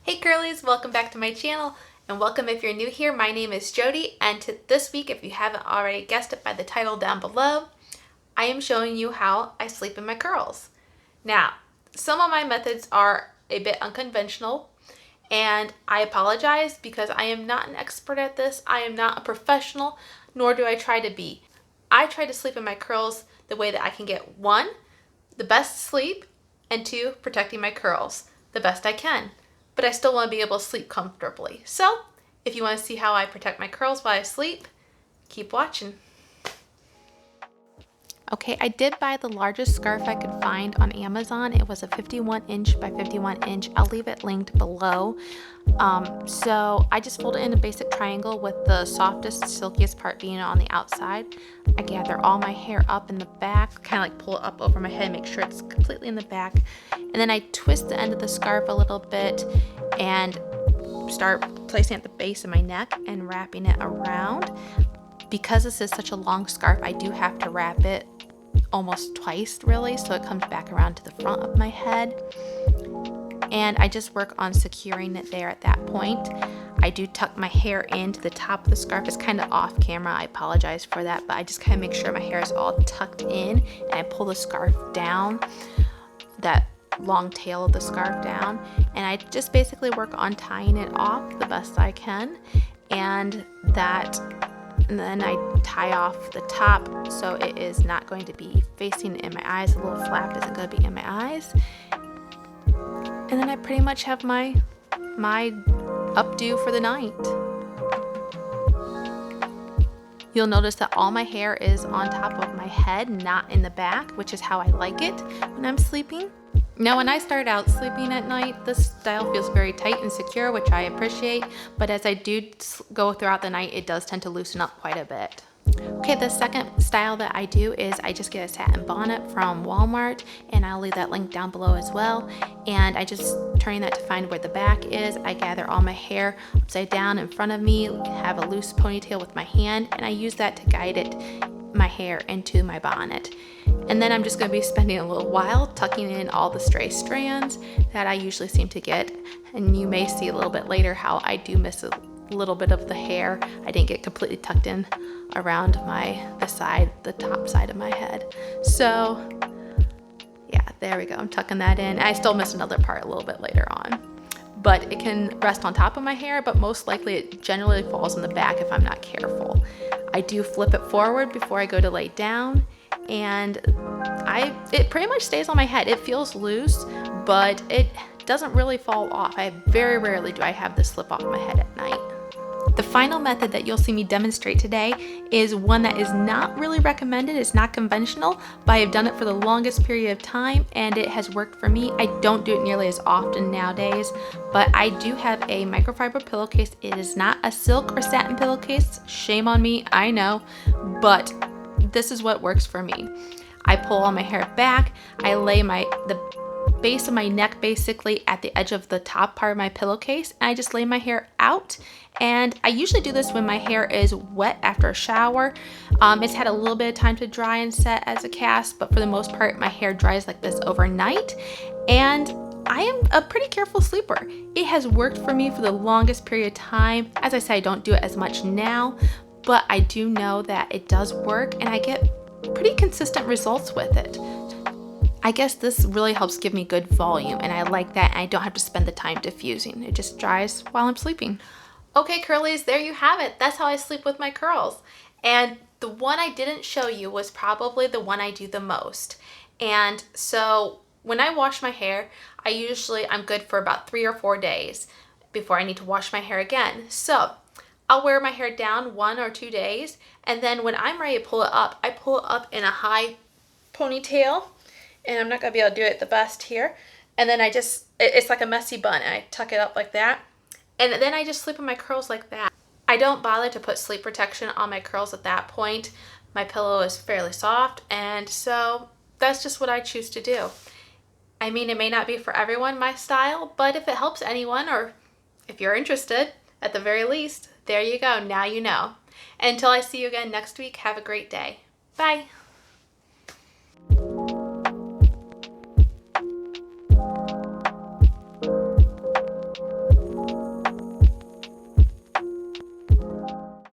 Hey girlies, welcome back to my channel, and welcome if you're new here. My name is Jody, and this week, if you haven't already guessed it by the title down below, I am showing you how I sleep in my curls. Now, some of my methods are a bit unconventional, and I apologize because I am not an expert at this. I am not a professional, nor do I try to be. I try to sleep in my curls the way that I can get 1, the best sleep, and 2, protecting my curls the best I can. But I still want to be able to sleep comfortably. So, if you want to see how I protect my curls while I sleep, keep watching. Okay, I did buy the largest scarf I could find on Amazon. It was a 51 inch by 51 inch. I'll leave it linked below. So I just fold it in a basic triangle with the softest, silkiest part being on the outside. I gather all my hair up in the back, kind of like pull it up over my head, make sure it's completely in the back. And then I twist the end of the scarf a little bit and start placing it at the base of my neck and wrapping it around. Because this is such a long scarf, I do have to wrap it almost twice really, so it comes back around to the front of my head. And I just work on securing it there at that point. I do tuck my hair into the top of the scarf. It's kind of off camera, I apologize for that, but I just kind of make sure my hair is all tucked in, and I pull the scarf down, that long tail of the scarf down, and I just basically work on tying it off the best I can, and then I tie off the top so it is not going to be facing in my eyes. The little flap isn't going to be in my eyes. And then I pretty much have my updo for the night. You'll notice that all my hair is on top of my head, not in the back, which is how I like it when I'm sleeping. Now, when I start out sleeping at night, this style feels very tight and secure, which I appreciate, but as I do go throughout the night, it does tend to loosen up quite a bit. Okay, the second style that I do is I just get a satin bonnet from Walmart, and I'll leave that link down below as well. And I just turning that to find where the back is. I gather all my hair upside down in front of me, have a loose ponytail with my hand, and I use that to guide my hair into my bonnet. And then I'm just going to be spending a little while tucking in all the stray strands that I usually seem to get. And you may see a little bit later how I do miss a little bit of the hair. I didn't get completely tucked in around the top side of my head. So yeah, there we go. I'm tucking that in. I still miss another part a little bit later on. But it can rest on top of my hair, but most likely it generally falls in the back if I'm not careful. I do flip it forward before I go to lay down, and it pretty much stays on my head. It feels loose, but it doesn't really fall off. Very rarely do I have this slip off my head at night. The final method that you'll see me demonstrate today is one that is not really recommended. It's not conventional, but I have done it for the longest period of time and it has worked for me. I don't do it nearly as often nowadays, but I do have a microfiber pillowcase. It is not a silk or satin pillowcase. Shame on me, I know, but this is what works for me. I pull all my hair back. I lay the base of my neck basically at the edge of the top part of my pillowcase, and I just lay my hair out. And I usually do this when my hair is wet after a shower. It's had a little bit of time to dry and set as a cast, but for the most part my hair dries like this overnight, and I am a pretty careful sleeper. It has worked for me for the longest period of time. As I said, I don't do it as much now, but I do know that it does work and I get pretty consistent results with it. I guess this really helps give me good volume, and I like that, and I don't have to spend the time diffusing. It just dries while I'm sleeping. Okay, curlies, there you have it. That's how I sleep with my curls. And the one I didn't show you was probably the one I do the most. And so when I wash my hair, I'm good for about 3 or 4 days before I need to wash my hair again. So I'll wear my hair down 1 or 2 days, and then when I'm ready to pull it up, I pull it up in a high ponytail, and I'm not going to be able to do it the best here. And then it's like a messy bun, and I tuck it up like that. And then I just sleep in my curls like that. I don't bother to put sleep protection on my curls at that point. My pillow is fairly soft, and so that's just what I choose to do. I mean, it may not be for everyone, my style, but if it helps anyone, or if you're interested, at the very least, there you go. Now you know. And until I see you again next week, have a great day. Bye.